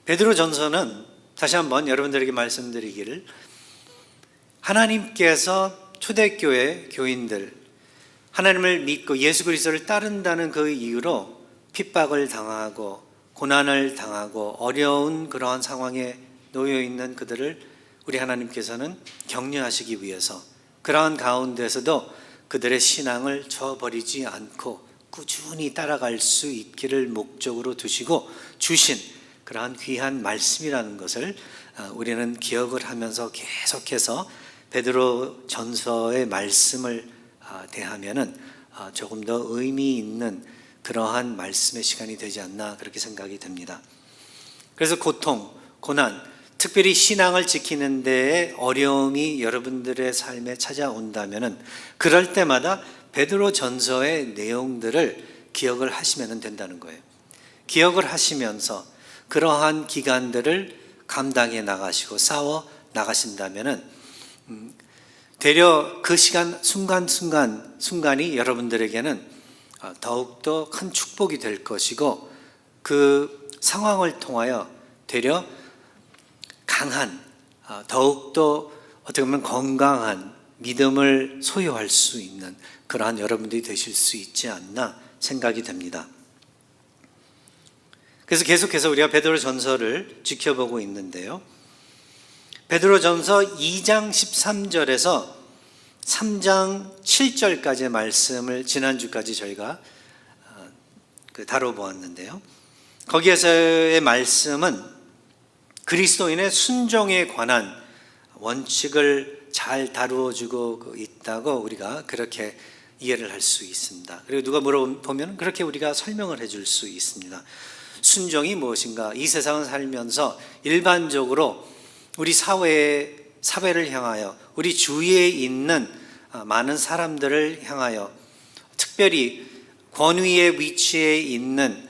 베드로전서는 다시 한번 여러분들에게 말씀드리기를, 하나님께서 초대교회 교인들, 하나님을 믿고 예수 그리스도를 따른다는 그 이유로 핍박을 당하고 고난을 당하고 어려운 그러한 상황에 놓여 있는 그들을 우리 하나님께서는 격려하시기 위해서, 그러한 가운데서도 그들의 신앙을 저버리지 않고 꾸준히 따라갈 수 있기를 목적으로 두시고 주신 그러한 귀한 말씀이라는 것을 우리는 기억을 하면서 계속해서 베드로 전서의 말씀을 대하면은 조금 더 의미 있는 그러한 말씀의 시간이 되지 않나, 그렇게 생각이 됩니다. 그래서 고통, 고난, 특별히 신앙을 지키는 데에 어려움이 여러분들의 삶에 찾아온다면은 그럴 때마다 베드로 전서의 내용들을 기억을 하시면 된다는 거예요. 기억을 하시면서 그러한 기간들을 감당해 나가시고 싸워 나가신다면은 되려 그 시간 순간이 여러분들에게는 더욱더 큰 축복이 될 것이고, 그 상황을 통하여 되려 강한, 더욱더 어떻게 보면 건강한 믿음을 소유할 수 있는 그러한 여러분들이 되실 수 있지 않나 생각이 됩니다. 그래서 계속해서 우리가 베드로전서를 지켜보고 있는데요, 베드로전서 2장 13절에서 3장 7절까지의 말씀을 지난주까지 저희가 다뤄보았는데요, 거기에서의 말씀은 그리스도인의 순종에 관한 원칙을 잘 다루어주고 있다고 우리가 그렇게 이해를 할 수 있습니다. 그리고 누가 물어보면 그렇게 우리가 설명을 해줄 수 있습니다. 순종이 무엇인가? 이 세상을 살면서 일반적으로 우리 사회를 향하여, 우리 주위에 있는 많은 사람들을 향하여, 특별히 권위의 위치에 있는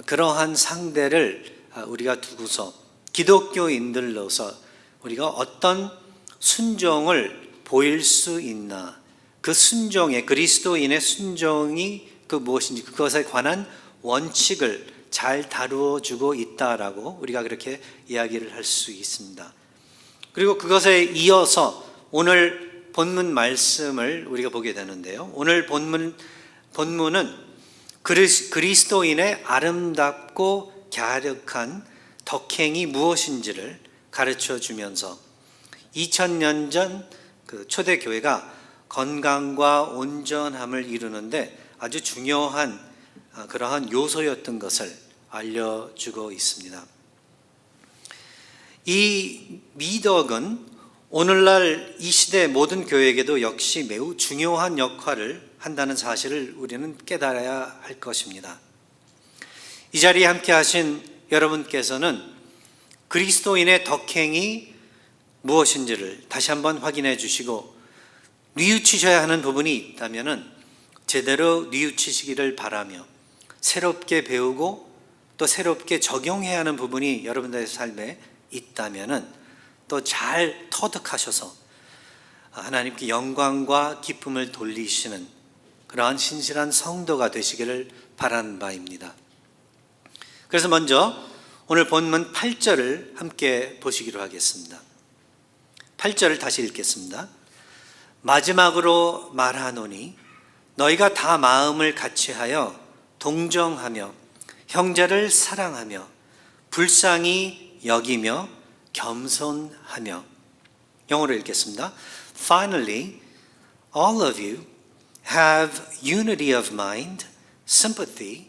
그러한 상대를 우리가 두고서 기독교인들로서 우리가 어떤 순종을 보일 수 있나, 그 순종의, 그리스도인의 순종이 그 무엇인지 그것에 관한 원칙을 잘 다루어주고 있다라고 우리가 그렇게 이야기를 할 수 있습니다. 그리고 그것에 이어서 오늘 본문 말씀을 우리가 보게 되는데요, 오늘 본문은 그리스도인의 아름답고 갸륵한 덕행이 무엇인지를 가르쳐 주면서 2000년 전 그 초대교회가 건강과 온전함을 이루는데 아주 중요한 그러한 요소였던 것을 알려주고 있습니다. 이 미덕은 오늘날 이 시대 모든 교회에게도 역시 매우 중요한 역할을 한다는 사실을 우리는 깨달아야 할 것입니다. 이 자리에 함께 하신 여러분께서는 그리스도인의 덕행이 무엇인지를 다시 한번 확인해 주시고, 뉘우치셔야 하는 부분이 있다면 제대로 뉘우치시기를 바라며, 새롭게 배우고 또 새롭게 적용해야 하는 부분이 여러분들의 삶에 있다면 또 잘 터득하셔서 하나님께 영광과 기쁨을 돌리시는 그러한 신실한 성도가 되시기를 바라는 바입니다. 그래서 먼저 오늘 본문 8절을 함께 보시기로 하겠습니다. 8절을 다시 읽겠습니다. 마지막으로 말하노니 너희가 다 마음을 같이하여 동정하며 형제를 사랑하며 불쌍히 여기며 겸손하며. 영어로 읽겠습니다. Finally, all of you have unity of mind, sympathy,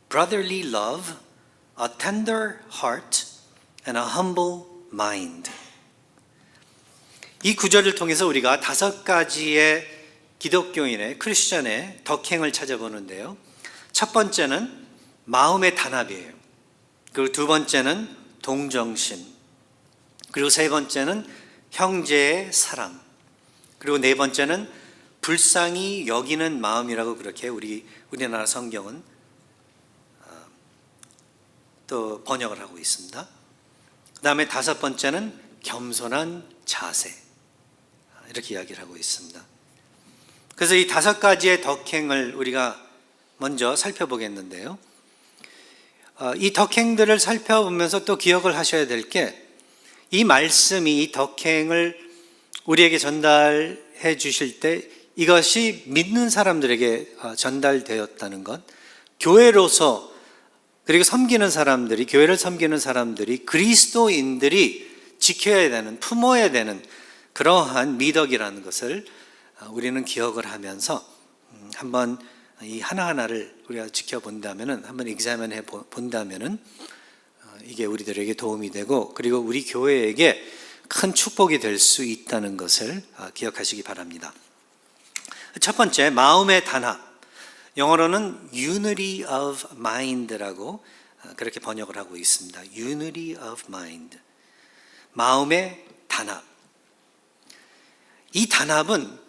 brotherly love, a tender heart, and a humble mind. 이 구절을 통해서 우리가 5가지의 기독교인의, 크리스천의 덕행을 찾아보는데요, 첫 번째는 마음의 단합이에요. 그리고 두 번째는 동정심, 그리고 세 번째는 형제의 사랑, 그리고 네 번째는 불쌍히 여기는 마음이라고 그렇게 우리나라 성경은 또 번역을 하고 있습니다. 그 다음에 다섯 번째는 겸손한 자세, 이렇게 이야기를 하고 있습니다. 그래서 이 5가지의 덕행을 우리가 먼저 살펴보겠는데요, 이 덕행들을 살펴보면서 또 기억을 하셔야 될 게, 이 말씀이 이 덕행을 우리에게 전달해 주실 때 이것이 믿는 사람들에게 전달되었다는 것, 교회로서, 그리고 섬기는 사람들이, 교회를 섬기는 사람들이, 그리스도인들이 지켜야 되는, 품어야 되는 그러한 미덕이라는 것을 우리는 기억을 하면서 한번 이 하나하나를 우리가 지켜본다면은, 한번 examine해 본다면은 이게 우리들에게 도움이 되고, 그리고 우리 교회에게 큰 축복이 될 수 있다는 것을 기억하시기 바랍니다. 첫 번째, 마음의 단합. 영어로는 unity of mind라고 그렇게 번역을 하고 있습니다. unity of mind. 마음의 단합. 이 단합은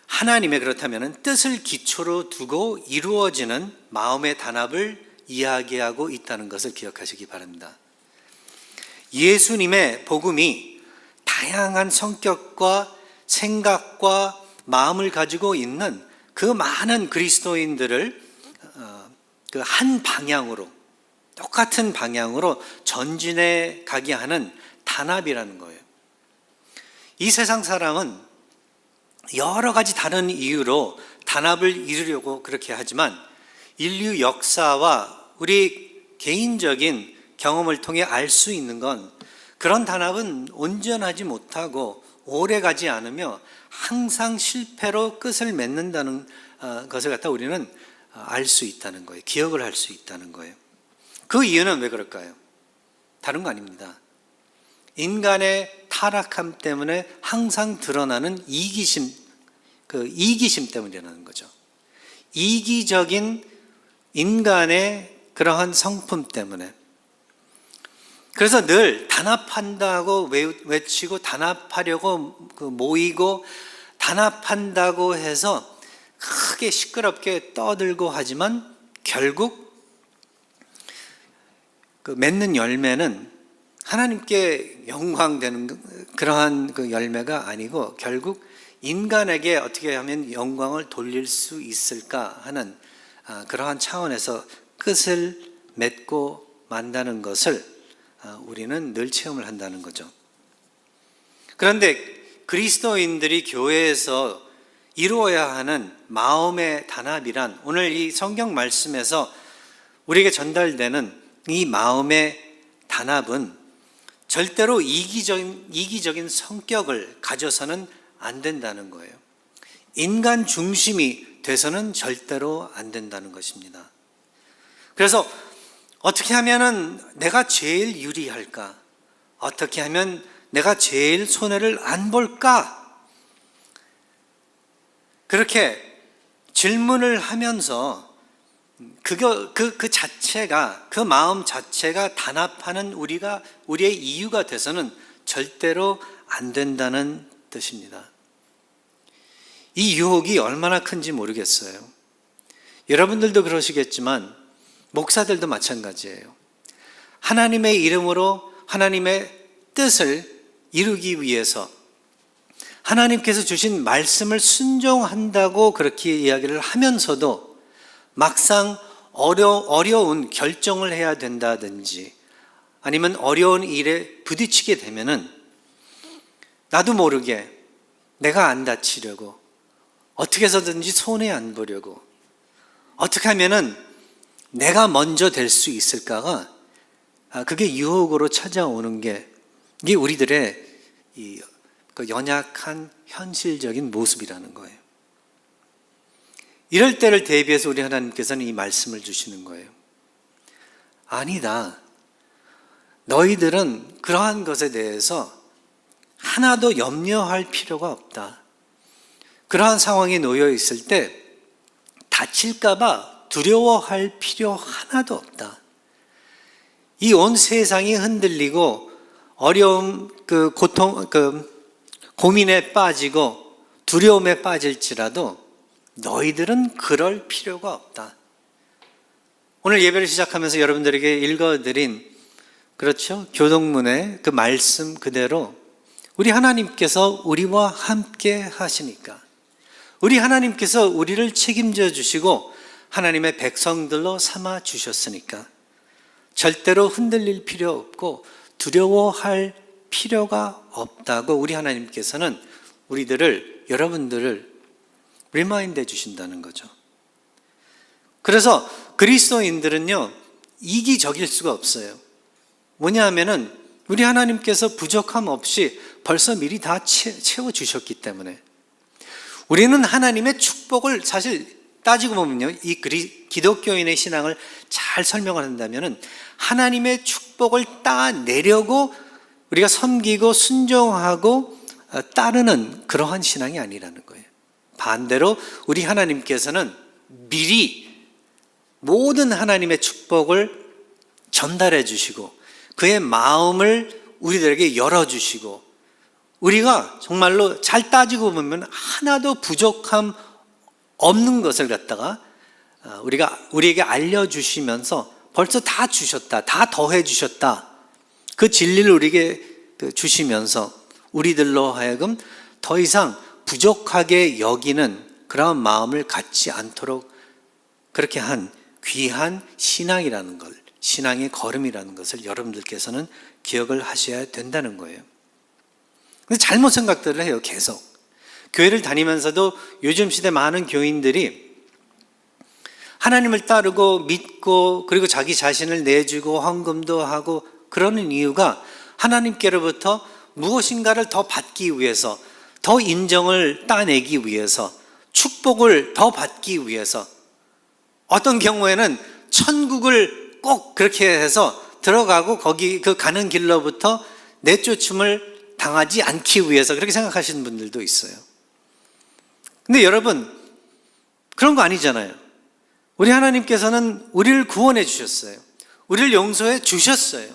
하나님의, 그렇다면 뜻을 기초로 두고 이루어지는 마음의 단합을 이야기하고 있다는 것을 기억하시기 바랍니다. 예수님의 복음이 다양한 성격과 생각과 마음을 가지고 있는 그 많은 그리스도인들을 그 한 방향으로, 똑같은 방향으로 전진해 가게 하는 단합이라는 거예요. 이 세상 사람은 여러 가지 다른 이유로 단합을 이루려고 그렇게 하지만, 인류 역사와 우리 개인적인 경험을 통해 알 수 있는 건, 그런 단합은 온전하지 못하고 오래 가지 않으며 항상 실패로 끝을 맺는다는 것을 갖다 우리는 알 수 있다는 거예요. 기억을 할 수 있다는 거예요. 그 이유는 왜 그럴까요? 다른 거 아닙니다. 인간의 타락함 때문에 항상 드러나는 이기심, 그 이기심 때문이라는 거죠. 이기적인 인간의 그러한 성품 때문에. 그래서 늘 단합한다고 외치고, 단합하려고 모이고, 단합한다고 해서 크게 시끄럽게 떠들고 하지만, 결국 그 맺는 열매는 하나님께 영광되는 그러한 그 열매가 아니고, 결국 인간에게 어떻게 하면 영광을 돌릴 수 있을까 하는 그러한 차원에서 끝을 맺고 만다는 것을 우리는 늘 체험을 한다는 거죠. 그런데 그리스도인들이 교회에서 이루어야 하는 마음의 단합이란, 오늘 이 성경 말씀에서 우리에게 전달되는 이 마음의 단합은 절대로 이기적인 성격을 가져서는 안 된다는 거예요. 인간 중심이 돼서는 절대로 안 된다는 것입니다. 그래서 어떻게 하면 내가 제일 유리할까? 어떻게 하면 내가 제일 손해를 안 볼까? 그렇게 질문을 하면서 그 자체가, 그 마음 자체가 단합하는 우리의 이유가 돼서는 절대로 안 된다는 뜻입니다. 이 유혹이 얼마나 큰지 모르겠어요. 여러분들도 그러시겠지만 목사들도 마찬가지예요. 하나님의 이름으로 하나님의 뜻을 이루기 위해서 하나님께서 주신 말씀을 순종한다고 그렇게 이야기를 하면서도 막상 어려운 결정을 해야 된다든지 아니면 어려운 일에 부딪히게 되면은 나도 모르게 내가 안 다치려고, 어떻게 해서든지 손해 안 보려고, 어떻게 하면은 내가 먼저 될 수 있을까가, 그게 유혹으로 찾아오는 게, 이게 우리들의 그 연약한 현실적인 모습이라는 거예요. 이럴 때를 대비해서 우리 하나님께서는 이 말씀을 주시는 거예요. 아니다. 너희들은 그러한 것에 대해서 하나도 염려할 필요가 없다. 그러한 상황에 놓여 있을 때 다칠까봐 두려워할 필요 하나도 없다. 이 온 세상이 흔들리고 어려움, 고통, 고민에 빠지고 두려움에 빠질지라도 너희들은 그럴 필요가 없다. 오늘 예배를 시작하면서 여러분들에게 읽어드린, 그렇죠? 교동문의 그 말씀 그대로 우리 하나님께서 우리와 함께 하시니까, 우리 하나님께서 우리를 책임져 주시고 하나님의 백성들로 삼아 주셨으니까 절대로 흔들릴 필요 없고 두려워할 필요가 없다고 우리 하나님께서는 여러분들을 리마인드 해 주신다는 거죠. 그래서 그리스도인들은요, 이기적일 수가 없어요. 뭐냐 하면은 우리 하나님께서 부족함 없이 벌써 미리 다 채워주셨기 때문에 우리는 하나님의 축복을 사실 따지고 보면요, 이 기독교인의 신앙을 잘 설명을 한다면은 하나님의 축복을 따내려고 우리가 섬기고 순종하고 따르는 그러한 신앙이 아니라는 거예요. 반대로 우리 하나님께서는 미리 모든 하나님의 축복을 전달해 주시고 그의 마음을 우리들에게 열어주시고 우리가 정말로 잘 따지고 보면 하나도 부족함 없는 것을 갖다가 우리에게 알려주시면서 벌써 다 주셨다, 다 더해 주셨다, 그 진리를 우리에게 주시면서 우리들로 하여금 더 이상 부족하게 여기는 그런 마음을 갖지 않도록 그렇게 한 귀한 신앙이라는 걸, 신앙의 걸음이라는 것을 여러분들께서는 기억을 하셔야 된다는 거예요. 근데 잘못 생각들을 해요. 계속 교회를 다니면서도 요즘 시대 많은 교인들이 하나님을 따르고 믿고 그리고 자기 자신을 내주고 헌금도 하고 그러는 이유가 하나님께로부터 무엇인가를 더 받기 위해서, 더 인정을 따내기 위해서, 축복을 더 받기 위해서, 어떤 경우에는 천국을 꼭 그렇게 해서 들어가고 거기 그 가는 길로부터 내쫓음을 당하지 않기 위해서 그렇게 생각하시는 분들도 있어요. 근데 여러분, 그런 거 아니잖아요. 우리 하나님께서는 우리를 구원해 주셨어요. 우리를 용서해 주셨어요.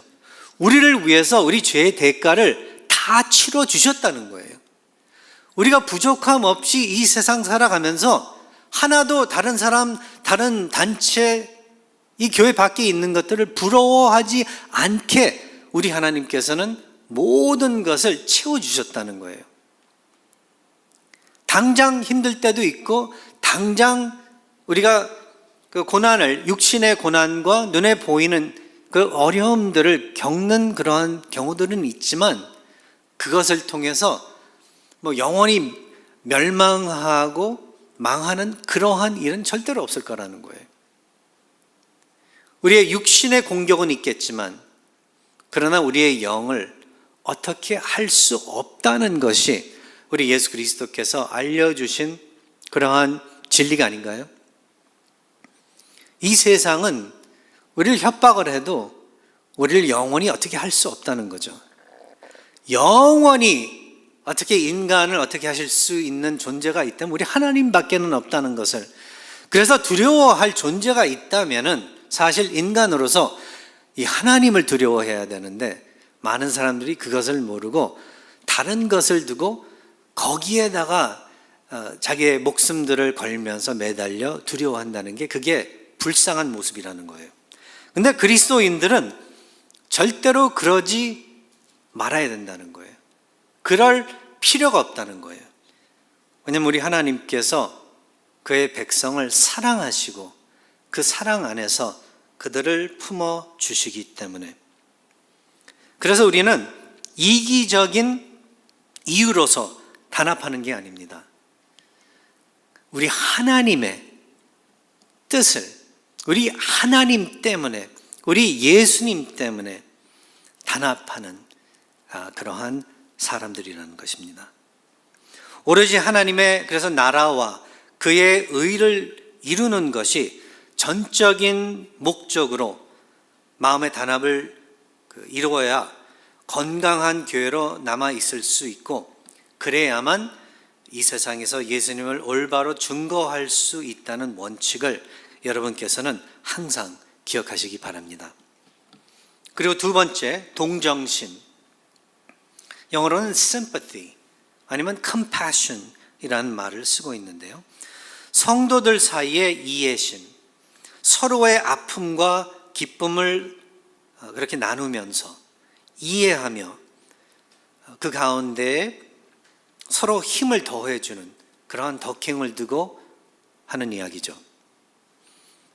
우리를 위해서 우리 죄의 대가를 다 치러 주셨다는 거예요. 우리가 부족함 없이 이 세상 살아가면서 하나도 다른 사람, 다른 단체, 이 교회 밖에 있는 것들을 부러워하지 않게 우리 하나님께서는 모든 것을 채워주셨다는 거예요. 당장 힘들 때도 있고 당장 우리가 그 고난을, 육신의 고난과 눈에 보이는 그 어려움들을 겪는 그러한 경우들은 있지만 그것을 통해서 뭐 영원히 멸망하고 망하는 그러한 일은 절대로 없을 거라는 거예요. 우리의 육신의 공격은 있겠지만 그러나 우리의 영을 어떻게 할 수 없다는 것이 우리 예수 그리스도께서 알려주신 그러한 진리가 아닌가요? 이 세상은 우리를 협박을 해도 우리를 영원히 어떻게 할 수 없다는 거죠. 영원히 어떻게 인간을 어떻게 하실 수 있는 존재가 있다면 우리 하나님밖에는 없다는 것을, 그래서 두려워할 존재가 있다면은 사실 인간으로서 이 하나님을 두려워해야 되는데 많은 사람들이 그것을 모르고 다른 것을 두고 거기에다가 자기의 목숨들을 걸면서 매달려 두려워한다는 게 그게 불쌍한 모습이라는 거예요. 근데 그리스도인들은 절대로 그러지 말아야 된다는 거예요. 그럴 필요가 없다는 거예요. 왜냐하면 우리 하나님께서 그의 백성을 사랑하시고 그 사랑 안에서 그들을 품어 주시기 때문에, 그래서 우리는 이기적인 이유로서 단합하는 게 아닙니다. 우리 하나님의 뜻을, 우리 하나님 때문에, 우리 예수님 때문에 단합하는 그러한 사람들이라는 것입니다. 오로지 하나님의 그래서 나라와 그의 의를 이루는 것이 전적인 목적으로 마음의 단합을 이루어야 건강한 교회로 남아 있을 수 있고, 그래야만 이 세상에서 예수님을 올바로 증거할 수 있다는 원칙을 여러분께서는 항상 기억하시기 바랍니다. 그리고 두 번째, 동정심. 영어로는 sympathy 아니면 compassion이라는 말을 쓰고 있는데요. 성도들 사이의 이해심, 서로의 아픔과 기쁨을 그렇게 나누면서 이해하며 그 가운데 서로 힘을 더해주는 그러한 덕행을 두고 하는 이야기죠.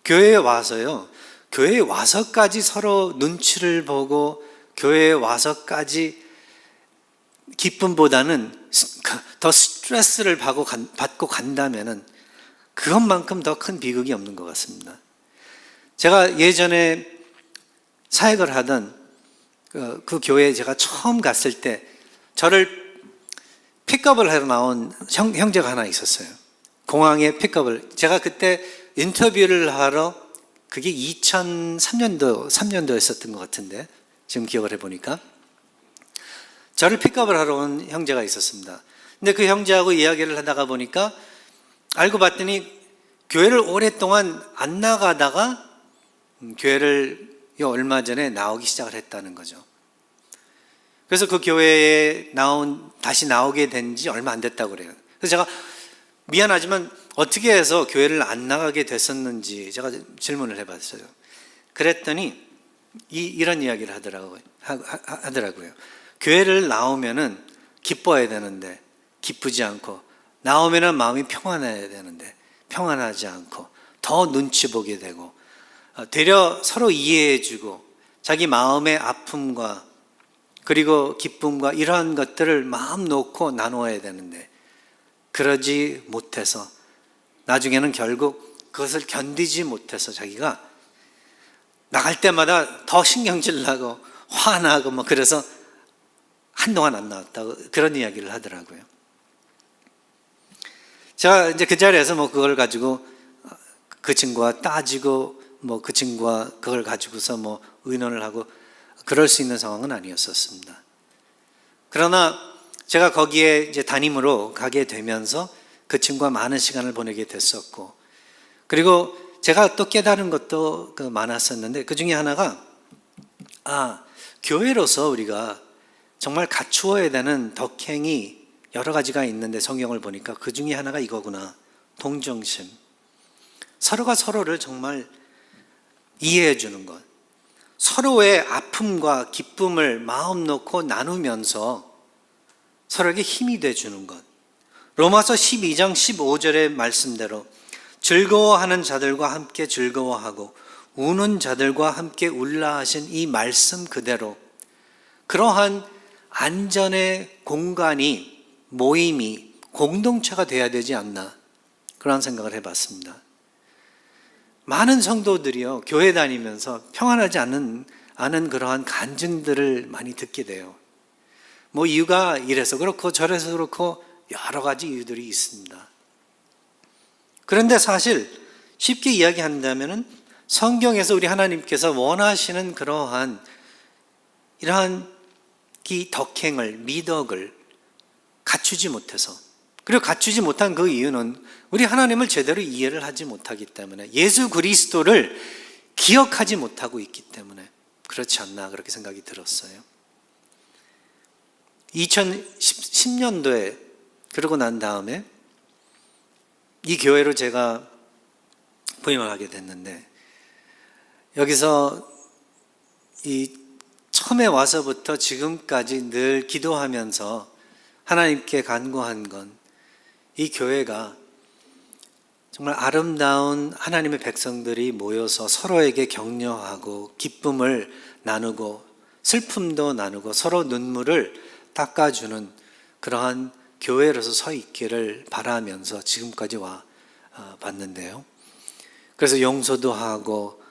교회에 와서요, 교회에 와서까지 서로 눈치를 보고 교회에 와서까지 기쁨보다는 더 스트레스를 받고 간다면은 그것만큼 더 큰 비극이 없는 것 같습니다. 제가 예전에 사역을 하던 그 교회에 제가 처음 갔을 때 저를 픽업을 하러 나온 형제가 하나 있었어요. 공항에 픽업을. 제가 그때 인터뷰를 하러, 그게 3년도였었던 것 같은데, 지금 기억을 해보니까. 저를 픽업을 하러 온 형제가 있었습니다. 근데 그 형제하고 이야기를 하다가 보니까 알고 봤더니 교회를 오랫동안 안 나가다가 교회를 얼마 전에 나오기 시작을 했다는 거죠. 그래서 그 교회에 다시 나오게 된 지 얼마 안 됐다고 그래요. 그래서 제가 미안하지만 어떻게 해서 교회를 안 나가게 됐었는지 제가 질문을 해봤어요. 그랬더니 이런 이야기를 하더라고요. 교회를 나오면은 기뻐해야 되는데 기쁘지 않고, 나오면은 마음이 평안해야 되는데 평안하지 않고, 더 눈치 보게 되고, 되려 서로 이해해주고 자기 마음의 아픔과 그리고 기쁨과 이러한 것들을 마음 놓고 나누어야 되는데 그러지 못해서 나중에는 결국 그것을 견디지 못해서 자기가 나갈 때마다 더 신경질 나고 화나고 뭐 그래서 한동안 안 나왔다고 그런 이야기를 하더라고요. 제가 이제 그 자리에서 뭐 그걸 가지고 그 친구와 따지고 뭐 그 친구와 그걸 가지고서 뭐 의논을 하고 그럴 수 있는 상황은 아니었었습니다. 그러나 제가 거기에 이제 담임으로 가게 되면서 그 친구와 많은 시간을 보내게 됐었고, 그리고 제가 또 깨달은 것도 많았었는데 그 중에 하나가 교회로서 우리가 정말 갖추어야 되는 덕행이 여러 가지가 있는데 성경을 보니까 그 중에 하나가 이거구나. 동정심. 서로가 서로를 정말 이해해 주는 것. 서로의 아픔과 기쁨을 마음 놓고 나누면서 서로에게 힘이 돼 주는 것. 로마서 12장 15절의 말씀대로 즐거워하는 자들과 함께 즐거워하고 우는 자들과 함께 울라 하신 이 말씀 그대로 그러한 안전의 공간이, 모임이, 공동체가 돼야 되지 않나, 그런 생각을 해봤습니다. 많은 성도들이요, 교회 다니면서 평안하지 않은 그러한 간증들을 많이 듣게 돼요. 뭐 이유가 이래서 그렇고 저래서 그렇고 여러 가지 이유들이 있습니다. 그런데 사실 쉽게 이야기한다면 성경에서 우리 하나님께서 원하시는 그러한 이러한 이 덕행을, 미덕을 갖추지 못해서, 그리고 갖추지 못한 그 이유는 우리 하나님을 제대로 이해를 하지 못하기 때문에, 예수 그리스도를 기억하지 못하고 있기 때문에 그렇지 않나, 그렇게 생각이 들었어요. 2010년도에 그러고 난 다음에 이 교회로 제가 부임을 하게 됐는데, 여기서 처음에 와서부터 지금까지 늘 기도하면서 하나님께 간구한 건 이 교회가 정말 아름다운 하나님의 백성들이 모여서 서로에게 격려하고 기쁨을 나누고 슬픔도 나누고 서로 눈물을 닦아주는 그러한 교회로서 서 있기를 바라면서 지금까지 와 봤는데요. 그래서 용서도 하고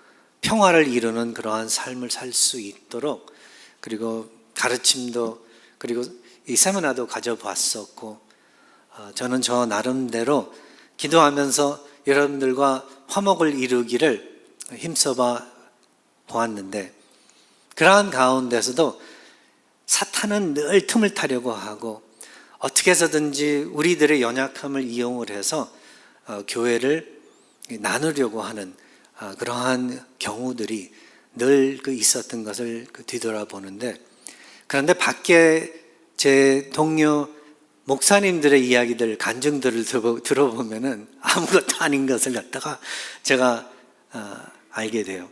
평화를 이루는 그러한 삶을 살 수 있도록, 그리고 가르침도, 그리고 이 세미나도 가져봤었고, 저는 저 나름대로 기도하면서 여러분들과 화목을 이루기를 힘써봐 보았는데, 그러한 가운데서도 사탄은 늘 틈을 타려고 하고 어떻게 해서든지 우리들의 연약함을 이용을 해서 교회를 나누려고 하는 그러한 경우들이 늘 있었던 것을 뒤돌아보는데, 그런데 밖에 제 동료 목사님들의 이야기들, 간증들을 들어보면은 아무것도 아닌 것을 갖다가 제가 알게 돼요.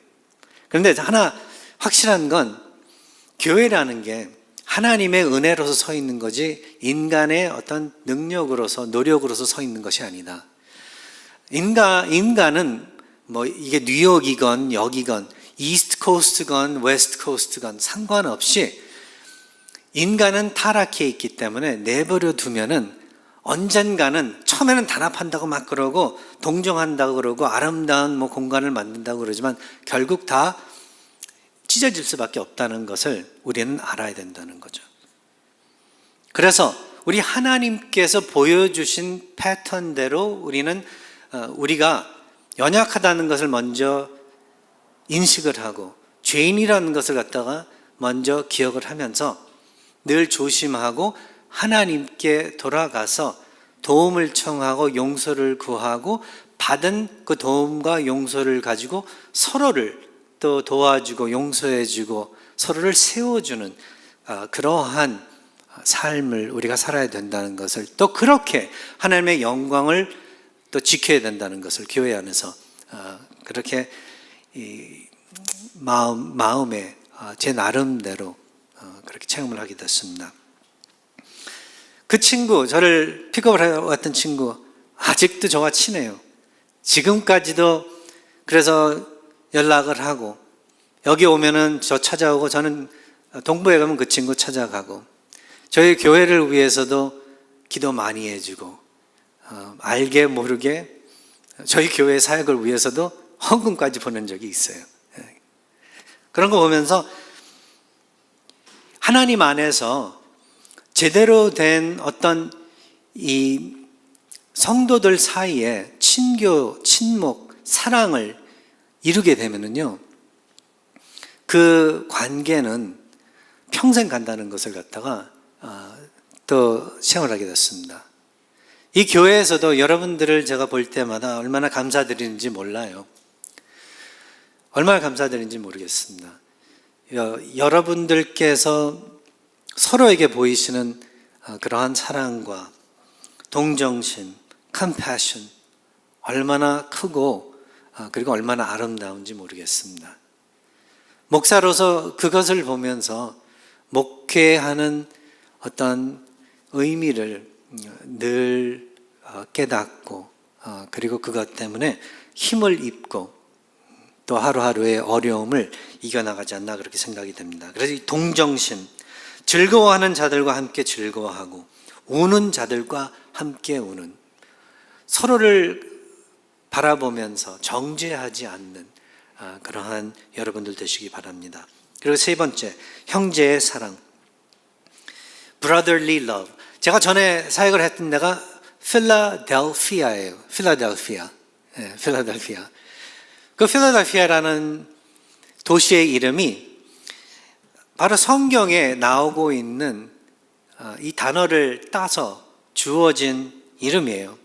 그런데 하나 확실한 건 교회라는 게 하나님의 은혜로서 서 있는 거지 인간의 어떤 능력으로서, 노력으로서 서 있는 것이 아니다. 인간은 뭐 이게 뉴욕이건 여기건 이스트 코스트건 웨스트 코스트건 상관없이 인간은 타락해 있기 때문에 내버려 두면은 언젠가는 처음에는 단합한다고 막 그러고 동정한다고 그러고 아름다운 공간을 만든다고 그러지만 결국 다 찢어질 수밖에 없다는 것을 우리는 알아야 된다는 거죠. 그래서 우리 하나님께서 보여주신 패턴대로 우리가 연약하다는 것을 먼저 인식을 하고 죄인이라는 것을 갖다가 먼저 기억을 하면서 늘 조심하고 하나님께 돌아가서 도움을 청하고 용서를 구하고 받은 그 도움과 용서를 가지고 서로를 또 도와주고 용서해주고 서로를 세워주는 그러한 삶을 우리가 살아야 된다는 것을, 또 그렇게 하나님의 영광을 또 지켜야 된다는 것을 교회 안에서 그렇게 마음에 제 나름대로 그렇게 체험을 하게 됐습니다. 그 친구, 저를 픽업을 해왔던 친구 아직도 저와 친해요. 지금까지도 그래서 연락을 하고, 여기 오면은 저 찾아오고, 저는 동부에 가면 그 친구 찾아가고, 저희 교회를 위해서도 기도 많이 해주고, 알게 모르게 저희 교회 사역을 위해서도 헌금까지 보낸 적이 있어요. 그런 거 보면서 하나님 안에서 제대로 된 어떤 이 성도들 사이에 친교, 친목, 사랑을 이루게 되면은요, 그 관계는 평생 간다는 것을 갖다가 또 체험을 하게 됐습니다. 이 교회에서도 여러분들을 제가 볼 때마다 얼마나 감사드리는지 몰라요. 얼마나 감사드리는지 모르겠습니다. 여러분들께서 서로에게 보이시는 그러한 사랑과 동정심, 컴패션 얼마나 크고 그리고 얼마나 아름다운지 모르겠습니다. 목사로서 그것을 보면서 목회하는 어떤 의미를 늘 깨닫고 그리고 그것 때문에 힘을 입고 또 하루하루의 어려움을 이겨나가지 않나 그렇게 생각이 됩니다. 그래서 이 동정심, 즐거워하는 자들과 함께 즐거워하고 우는 자들과 함께 우는, 서로를 바라보면서 정죄하지 않는 그러한 여러분들 되시기 바랍니다. 그리고 세 번째, 형제의 사랑, brotherly love. 제가 전에 사역을 했던 데가 필라델피아예요. 필라델피아. 네, 필라델피아. 그 필라델피아라는 도시의 이름이 바로 성경에 나오고 있는 이 단어를 따서 주어진 이름이에요.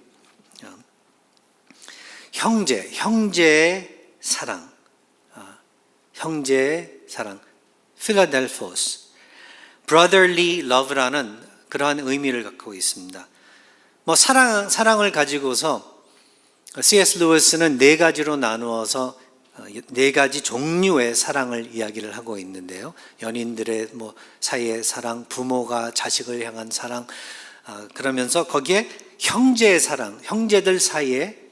형제의 사랑, 형제의 사랑, 필라델포스, brotherly love라는 그러한 의미를 갖고 있습니다. 사랑을 가지고서 C.S. 루이스는 네 가지로 나누어서 네 가지 종류의 사랑을 이야기를 하고 있는데요. 연인들의 사이의 사랑, 부모가 자식을 향한 사랑, 그러면서 거기에 형제의 사랑, 형제들 사이에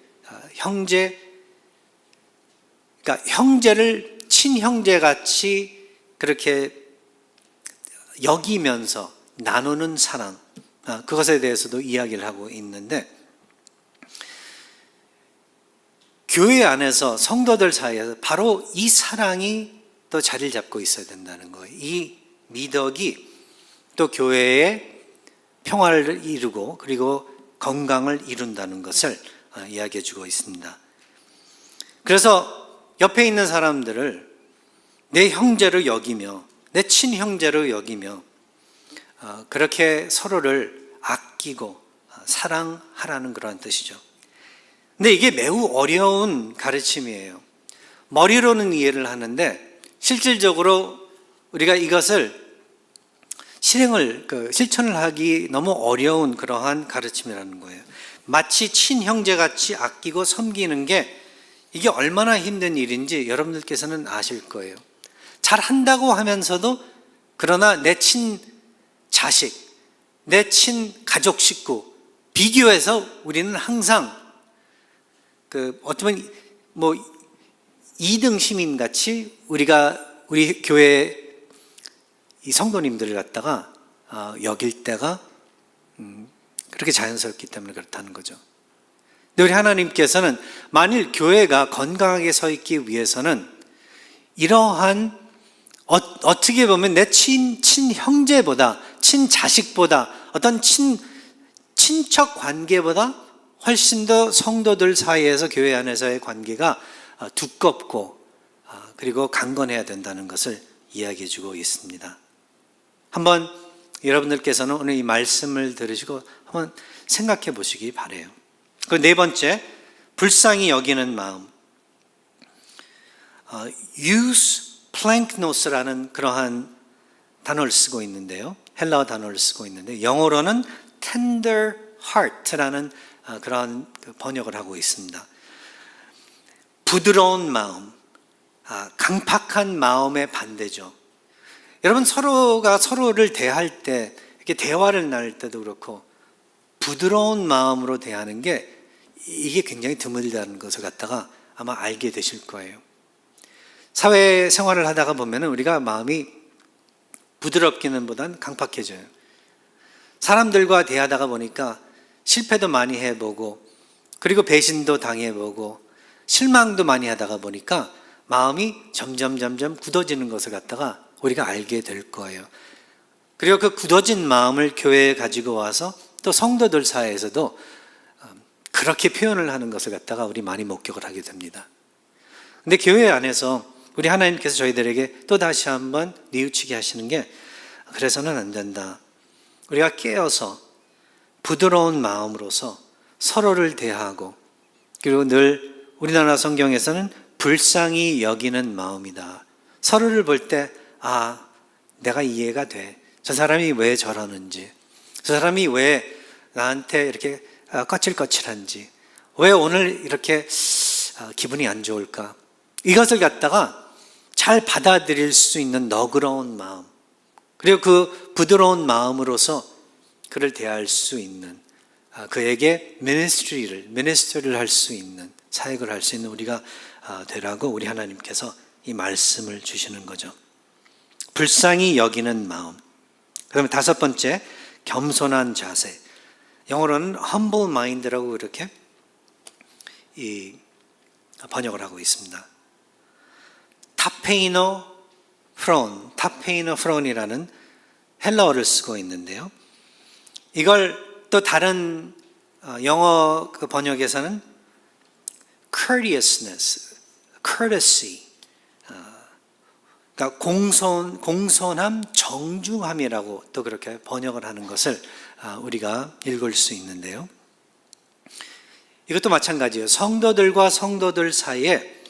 그러니까 형제를 친형제같이 그렇게 여기면서 나누는 사랑, 그것에 대해서도 이야기를 하고 있는데, 교회 안에서 성도들 사이에서 바로 이 사랑이 또 자리를 잡고 있어야 된다는 거예요. 이 미덕이 또 교회의 평화를 이루고 그리고 건강을 이룬다는 것을 이야기해 주고 있습니다. 그래서 옆에 있는 사람들을 내 형제로 여기며 내 친형제로 여기며 그렇게 서로를 아끼고 사랑하라는 그런 뜻이죠. 근데 이게 매우 어려운 가르침이에요. 머리로는 이해를 하는데 실질적으로 우리가 이것을 실천을 하기 너무 어려운 그러한 가르침이라는 거예요. 마치 친형제같이 아끼고 섬기는 게 이게 얼마나 힘든 일인지 여러분들께서는 아실 거예요. 잘 한다고 하면서도 그러나 내 친자식, 내 친가족 식구 비교해서 우리는 항상 어쩌면 2등 시민같이 우리 교회 이 성도님들을 갖다가 여길 때가 그렇게 자연스럽기 때문에 그렇다는 거죠. 근데 우리 하나님께서는 만일 교회가 건강하게 서 있기 위해서는 이러한 어떻게 보면 내 친형제보다 친자식보다 어떤 친척 관계보다 훨씬 더 성도들 사이에서 교회 안에서의 관계가 두껍고 그리고 강건해야 된다는 것을 이야기해 주고 있습니다. 한번 여러분들께서는 오늘 이 말씀을 들으시고 한번 생각해 보시기 바라요. 그 네 번째, 불쌍히 여기는 마음. eusplanknos라는 그러한 단어를 쓰고 있는데요. 헬라어 단어를 쓰고 있는데 영어로는 tender heart라는 그러한 번역을 하고 있습니다. 부드러운 마음, 강팍한 마음의 반대죠. 여러분, 서로가 서로를 대할 때, 이렇게 대화를 나눌 때도 그렇고 부드러운 마음으로 대하는 게 이게 굉장히 드물다는 것을 갖다가 아마 알게 되실 거예요. 사회생활을 하다가 보면 우리가 마음이 부드럽기는 보단 강팍해져요. 사람들과 대하다가 보니까 실패도 많이 해보고 그리고 배신도 당해보고 실망도 많이 하다가 보니까 마음이 점점 굳어지는 것을 갖다가 우리가 알게 될 거예요. 그리고 그 굳어진 마음을 교회에 가지고 와서 또 성도들 사이에서도 그렇게 표현을 하는 것을 갖다가 우리 많이 목격을 하게 됩니다. 근데 교회 안에서 우리 하나님께서 저희들에게 또 다시 한번 뉘우치게 하시는 게 그래서는 안 된다. 우리가 깨어서 부드러운 마음으로서 서로를 대하고 그리고 늘 우리나라 성경에서는 불쌍히 여기는 마음이다. 서로를 볼 때 내가 이해가 돼. 저 사람이 왜 저러는지, 저 사람이 왜 나한테 이렇게 거칠거칠한지, 왜 오늘 이렇게 기분이 안 좋을까, 이것을 갖다가 잘 받아들일 수 있는 너그러운 마음, 그리고 그 부드러운 마음으로서 그를 대할 수 있는, 그에게 미니스트리를 할 수 있는, 사역을 할 수 있는 우리가 되라고 우리 하나님께서 이 말씀을 주시는 거죠. 불쌍히 여기는 마음. 그다음에 다섯 번째, 겸손한 자세. 영어로는 humble mind라고 이렇게 번역을 하고 있습니다. 타페이노 프론이라는 헬라어를 쓰고 있는데요. 이걸 또 다른 영어 그 번역에서는 courtesy, 그러니까 공손함, 정중함이라고 또 그렇게 번역을 하는 것을 우리가 읽을 수 있는데요. 이것도 마찬가지예요. 성도들과 성도들 사이에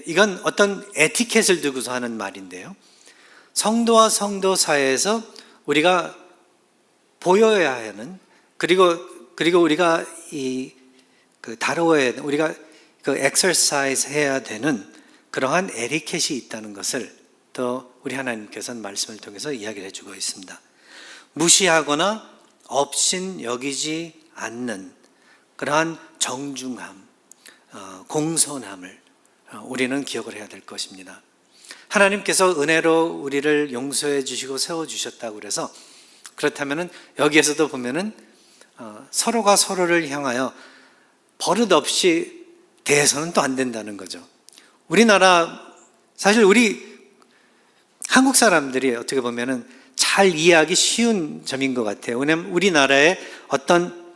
이건 어떤 에티켓을 두고서 하는 말인데요. 성도와 성도 사이에서 우리가 보여야 하는 그리고 우리가 다루어야 하는 우리가 엑서사이즈 해야 되는 그러한 에티켓이 있다는 것을 또 우리 하나님께서는 말씀을 통해서 이야기를 해주고 있습니다. 무시하거나 업신 여기지 않는 그러한 정중함, 공손함을 우리는 기억을 해야 될 것입니다. 하나님께서 은혜로 우리를 용서해 주시고 세워주셨다고 그래서 그렇다면 여기에서도 보면은 서로가 서로를 향하여 버릇없이 대해서는 또 안 된다는 거죠. 우리나라, 사실 우리 한국 사람들이 어떻게 보면은 잘 이해하기 쉬운 점인 것 같아요. 왜냐하면 우리나라에 어떤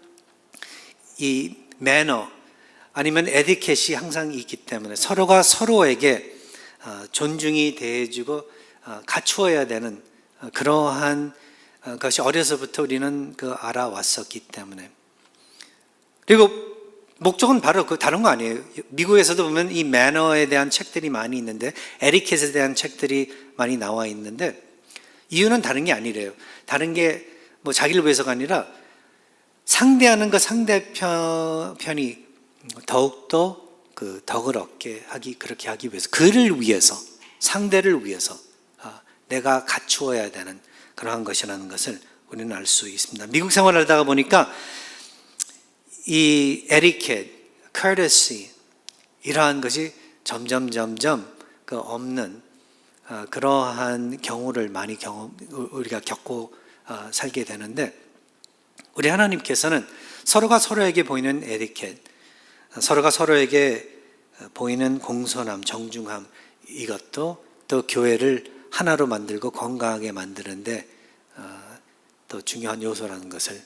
이 매너 아니면 에티켓이 항상 있기 때문에 서로가 서로에게 존중이 대해주고 갖추어야 되는 그러한 것이 어려서부터 우리는 알아왔었기 때문에. 그리고 목적은 바로 다른 거 아니에요. 미국에서도 보면 이 매너에 대한 책들이 많이 있는데 에티켓에 대한 책들이 많이 나와 있는데 이유는 다른 게 아니래요. 다른 게 뭐 자기를 위해서가 아니라 상대하는 그 상대편이 더욱더 덕을 얻게 그렇게 하기 위해서, 그를 위해서, 상대를 위해서 내가 갖추어야 되는 그러한 것이라는 것을 우리는 알 수 있습니다. 미국 생활을 하다가 보니까 이 에티켓, courtesy 이러한 것이 점점 그 없는 그러한 경우를 많이 우리가 겪고 살게 되는데, 우리 하나님께서는 서로가 서로에게 보이는 에티켓, 서로가 서로에게 보이는 공손함, 정중함, 이것도 또 교회를 하나로 만들고 건강하게 만드는데 또 중요한 요소라는 것을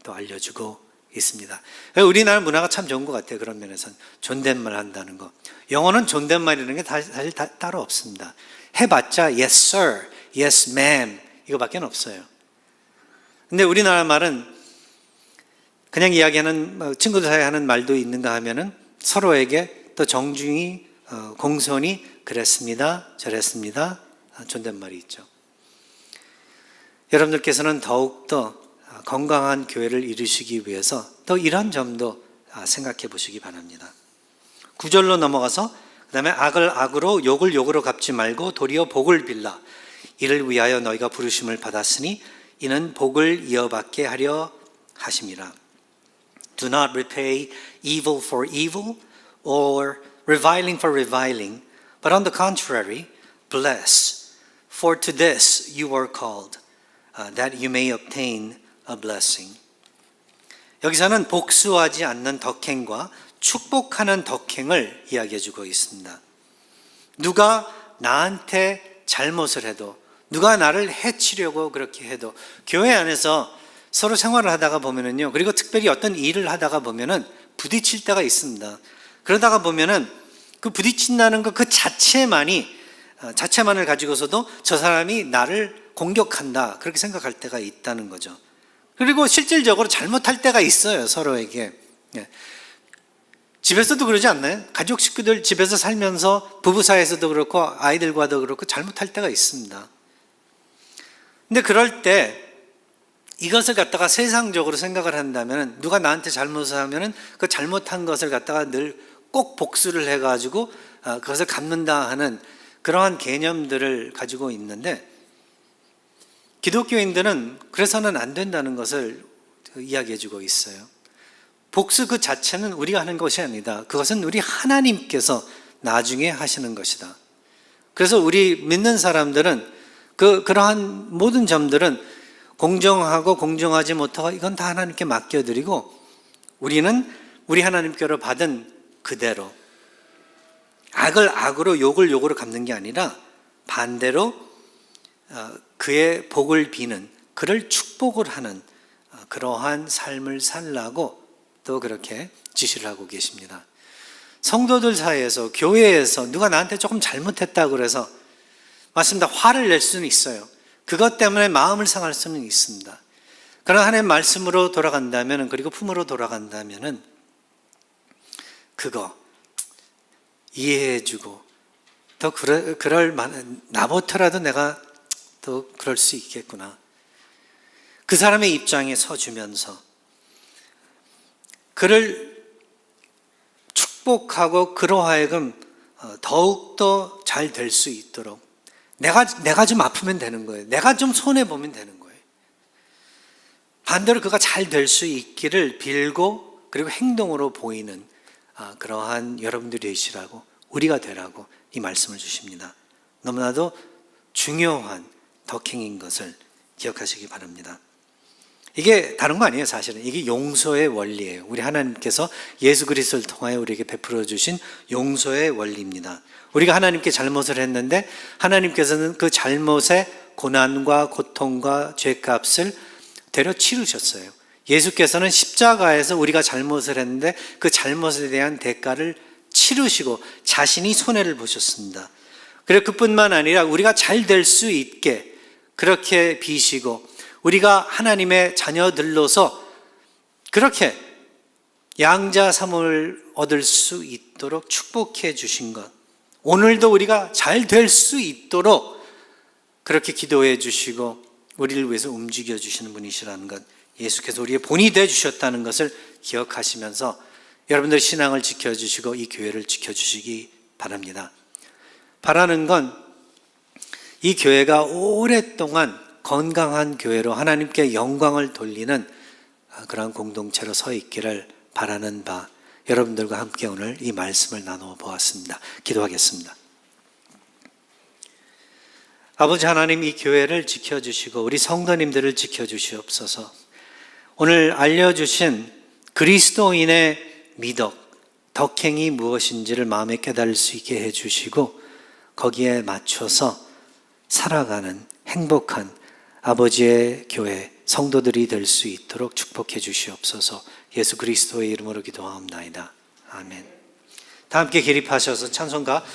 또 알려주고 있습니다. 우리나라 문화가 참 좋은 것 같아요. 그런 면에서는 존댓말 한다는 거. 영어는 존댓말이라는 게 사실 따로 없습니다. 해봤자 yes sir, yes ma'am 이거밖에 없어요. 근데 우리나라 말은 그냥 이야기하는 친구들 사이에 하는 말도 있는가 하면은 서로에게 또 정중히 공손히 그랬습니다, 저랬습니다 존댓말이 있죠. 여러분들께서는 더욱더 건강한 교회를 이루시기 위해서 또 이런 점도 생각해 보시기 바랍니다. 9절로 넘어가서 그 다음에 악을 악으로 욕을 욕으로 갚지 말고 도리어 복을 빌라. 이를 위하여 너희가 부르심을 받았으니 이는 복을 이어받게 하려 하심이라. Do not repay evil for evil or reviling for reviling, but on the contrary, bless. For to this you are called, that you may obtain a blessing. 여기서는 복수하지 않는 덕행과 축복하는 덕행을 이야기해 주고 있습니다. 누가 나한테 잘못을 해도, 누가 나를 해치려고 그렇게 해도, 교회 안에서 서로 생활을 하다가 보면은요, 그리고 특별히 어떤 일을 하다가 보면은 부딪힐 때가 있습니다. 그러다가 보면은 그 부딪힌다는 것 그 자체만을 가지고서도 저 사람이 나를 공격한다 그렇게 생각할 때가 있다는 거죠. 그리고 실질적으로 잘못할 때가 있어요, 서로에게. 집에서도 그러지 않나요? 가족 식구들 집에서 살면서 부부 사이에서도 그렇고 아이들과도 그렇고 잘못할 때가 있습니다. 근데 그럴 때 이것을 갖다가 세상적으로 생각을 한다면, 누가 나한테 잘못을 하면은 그 잘못한 것을 갖다가 늘 꼭 복수를 해가지고 그것을 갚는다 하는 그러한 개념들을 가지고 있는데, 기독교인들은 그래서는 안 된다는 것을 이야기해 주고 있어요. 복수 그 자체는 우리가 하는 것이 아니다. 그것은 우리 하나님께서 나중에 하시는 것이다. 그래서 우리 믿는 사람들은 그러한 모든 점들은 공정하고 공정하지 못하고 이건 다 하나님께 맡겨드리고, 우리는 우리 하나님께로 받은 그대로 악을 악으로 욕을 욕으로 갚는 게 아니라 반대로 그의 복을 비는, 그를 축복을 하는 그러한 삶을 살라고 또 그렇게 지시를 하고 계십니다. 성도들 사이에서, 교회에서 누가 나한테 조금 잘못했다고 그래서 맞습니다, 화를 낼 수는 있어요. 그것 때문에 마음을 상할 수는 있습니다. 그러나 하나님의 말씀으로 돌아간다면, 그리고 품으로 돌아간다면 그거 이해해주고 또 그럴 만한, 나부터라도 내가 또 그럴 수 있겠구나, 그 사람의 입장에 서주면서 그를 축복하고 그로 하여금 더욱더 잘 될 수 있도록 내가 좀 아프면 되는 거예요. 내가 좀 손해보면 되는 거예요. 반대로 그가 잘 될 수 있기를 빌고, 그리고 행동으로 보이는 그러한 여러분들이 되시라고, 우리가 되라고 이 말씀을 주십니다. 너무나도 중요한 덕행인 것을 기억하시기 바랍니다. 이게 다른 거 아니에요. 사실은 이게 용서의 원리예요. 우리 하나님께서 예수 그리스도를 통하여 우리에게 베풀어 주신 용서의 원리입니다. 우리가 하나님께 잘못을 했는데 하나님께서는 그 잘못의 고난과 고통과 죄값을 되려 치르셨어요. 예수께서는 십자가에서 우리가 잘못을 했는데 그 잘못에 대한 대가를 치르시고 자신이 손해를 보셨습니다. 그리고 그뿐만 아니라 우리가 잘 될 수 있게 그렇게 비시고, 우리가 하나님의 자녀들로서 그렇게 양자 사모를 얻을 수 있도록 축복해 주신 것, 오늘도 우리가 잘 될 수 있도록 그렇게 기도해 주시고 우리를 위해서 움직여 주시는 분이시라는 것, 예수께서 우리의 본이 되어 주셨다는 것을 기억하시면서 여러분들 신앙을 지켜주시고 이 교회를 지켜주시기 바랍니다. 바라는 건 이 교회가 오랫동안 건강한 교회로 하나님께 영광을 돌리는 그런 공동체로 서 있기를 바라는 바, 여러분들과 함께 오늘 이 말씀을 나누어 보았습니다. 기도하겠습니다. 아버지 하나님, 이 교회를 지켜주시고 우리 성도님들을 지켜주시옵소서. 오늘 알려주신 그리스도인의 미덕, 덕행이 무엇인지를 마음에 깨달을 수 있게 해주시고 거기에 맞춰서 살아가는 행복한 아버지의 교회 성도들이 될 수 있도록 축복해 주시옵소서. 예수 그리스도의 이름으로 기도하옵나이다. 아멘. 다 함께 기립하셔서 찬송가